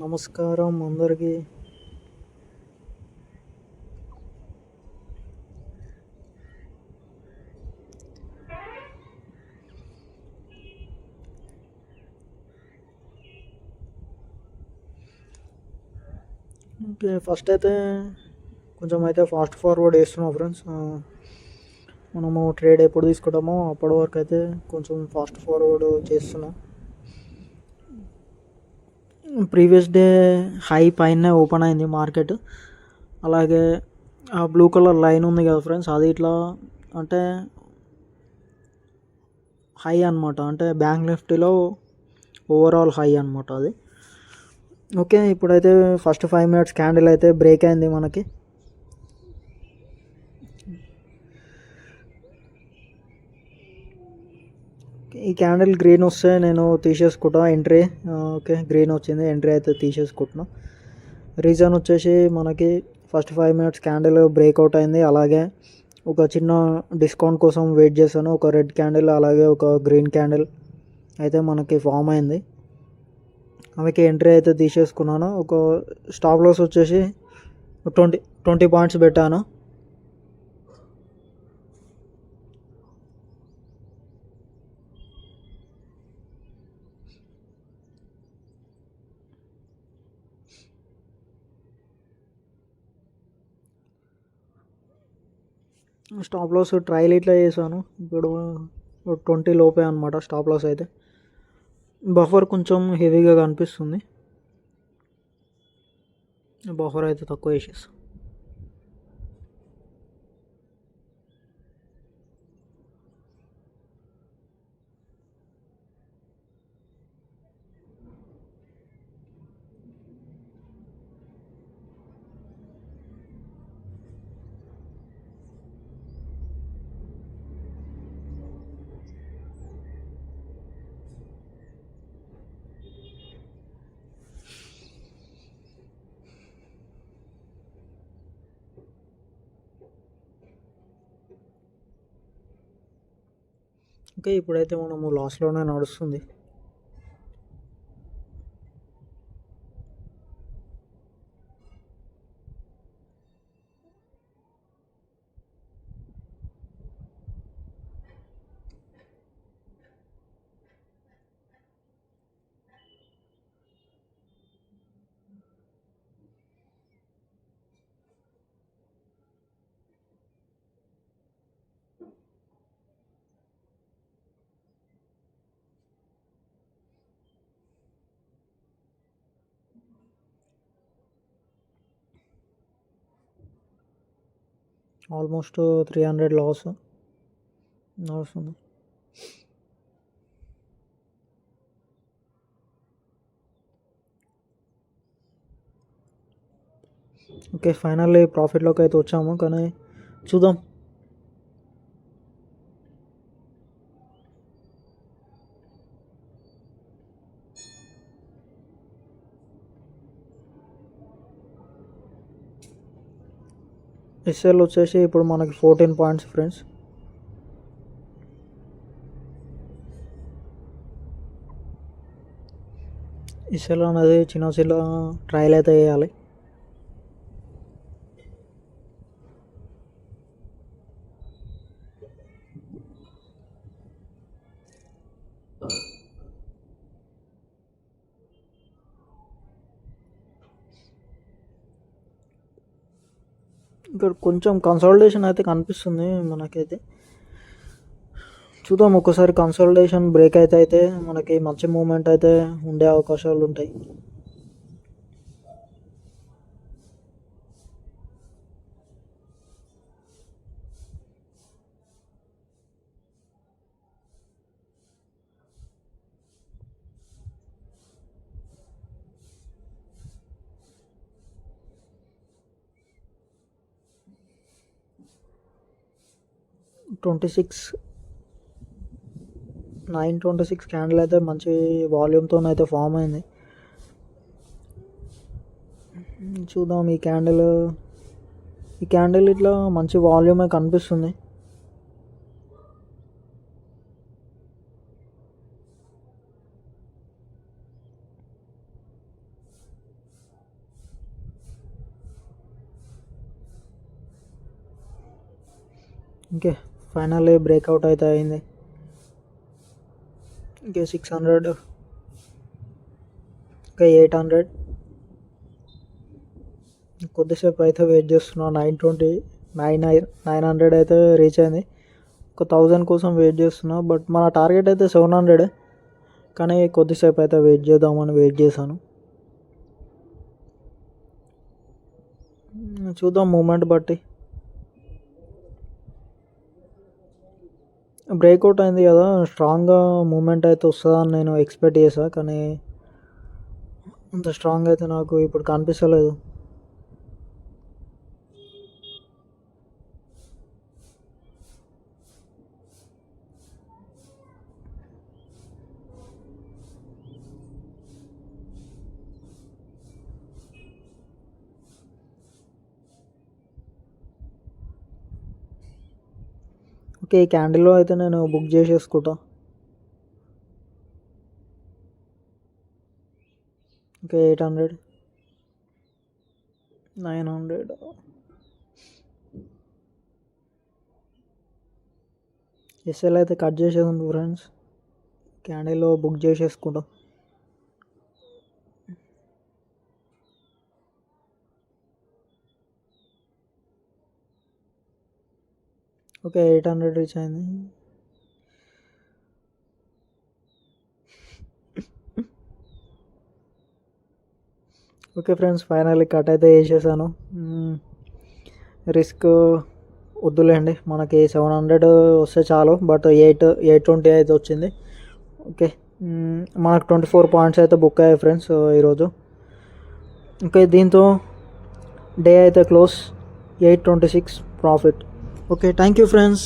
నమస్కారం అందరికీ. Okay. First అయితే కొంచెం అయితే ఫాస్ట్ ఫార్వర్డ్ వేస్తున్నాం ఫ్రెండ్స్. మనము ట్రేడ్ ఎప్పుడు తీసుకుంటామో అప్పటి వరకు అయితే కొంచెం ఫాస్ట్ ఫార్వర్డ్ చేస్తున్నాం. ప్రీవియస్ డే హై పైన ఓపెన్ అయింది మార్కెట్. అలాగే ఆ బ్లూ కలర్ లైన్ ఉంది కదా ఫ్రెండ్స్, అది ఇట్లా అంటే హై అనమాట, అంటే బ్యాంక్ నిఫ్టీలో ఓవరాల్ హై అనమాట అది. ఓకే, ఇప్పుడైతే ఫస్ట్ 5 minutes క్యాండిల్ అయితే బ్రేక్ అయింది మనకి. ఈ క్యాండిల్ గ్రీన్ వస్తే నేను తీసేసుకుంటా ఎంట్రీ. ఓకే, గ్రీన్ వచ్చింది, ఎంట్రీ అయితే తీసేసుకుంటున్నా. రీజన్ వచ్చేసి మనకి ఫస్ట్ 5 minutes క్యాండిల్ బ్రేక్అవుట్ అయింది. అలాగే ఒక చిన్న డిస్కౌంట్ కోసం వెయిట్ చేశాను. ఒక రెడ్ క్యాండిల్ అలాగే ఒక గ్రీన్ క్యాండిల్ అయితే మనకి ఫామ్ అయింది. ఆమెకి ఎంట్రీ అయితే తీసేసుకున్నాను. ఒక స్టాప్ లాస్ వచ్చేసి 20 పాయింట్స్ పెట్టాను. స్టాప్ లాస్ ట్రయల్ ఇట్లా చేశాను. ఇప్పుడు 20 లోపే అనమాట స్టాప్ లాస్ అయితే. బఫర్ కొంచెం హెవీగా కనిపిస్తుంది, బఫర్ అయితే తక్కువ వేసేస్తాను. ఓకే, ఇప్పుడైతే మనము లాస్లోనే నడుస్తుంది. ఆల్మోస్ట్ 300 లాస్ నడుస్తుంది. ఓకే, ఫైనల్లీ ప్రాఫిట్లోకి అయితే వచ్చాము, కానీ చూద్దాం. ఎస్ఎల్ వచ్చేసి ఇప్పుడు మనకి 14 పాయింట్స్ ఫ్రెండ్స్. ఎస్ఎల్ అనేది చిన్న ట్రయల్ అయితే వేయాలి. ఇక్కడ కొంచెం కన్సల్టేషన్ అయితే కనిపిస్తుంది మనకైతే. చూద్దాం, ఒకసారి కన్సల్టేషన్ బ్రేక్ అయితే మనకి మంచి మూమెంట్ అయితే ఉండే అవకాశాలు ఉంటాయి. $9.26 క్యాండిల్ అయితే మంచి వాల్యూమ్తో అయితే ఫామ్ అయింది. చూద్దాం, ఈ క్యాండిల్ ఇట్లా మంచి వాల్యూమే కనిపిస్తుంది. ఓకే, ఫైనల్లీ బ్రేక్అవుట్ అయితే అయింది. Okay, 600, okay 800. కొద్దిసేపు అయితే వెయిట్ చేస్తున్నా. 920, 900 అయితే రీచ్ అయింది. ఒక 1000 కోసం వెయిట్ చేస్తున్నా. బట్ మన టార్గెట్ అయితే 700, కానీ కొద్దిసేపు అయితే వెయిట్ చేద్దామని వెయిట్ చేశాను. చూద్దాం మూమెంట్ బట్టి. బ్రేక్అవుట్ అయింది కదా, స్ట్రాంగ్గా మూమెంట్ అయితే వస్తుందని నేను ఎక్స్పెక్ట్ చేశాను, కానీ అంత స్ట్రాంగ్ అయితే నాకు ఇప్పుడు కనిపిస్తలేదు. ఓకే, ఈ క్యాండిల్లో అయితే నేను బుక్ చేసేసుకుంటా. ఓకే 800, 900. ఎస్ఎల్ అయితే కట్ చేసేది ఫ్రెండ్స్. క్యాండిల్లో బుక్ చేసేసుకుంటా. ఓకే 800 రీచ్ అయింది. ఓకే ఫ్రెండ్స్, ఫైనల్లీ కట్ అయితే వేసేసాను. రిస్క్ వద్దులేండి, మనకి 700 వస్తే చాలు. బట్ 820 అయితే వచ్చింది. ఓకే, మనకు 24 పాయింట్స్ అయితే బుక్ అయ్యాయి ఫ్రెండ్స్ ఈరోజు. ఓకే, దీంతో డే అయితే close, 826 profit. Okay, thank you friends.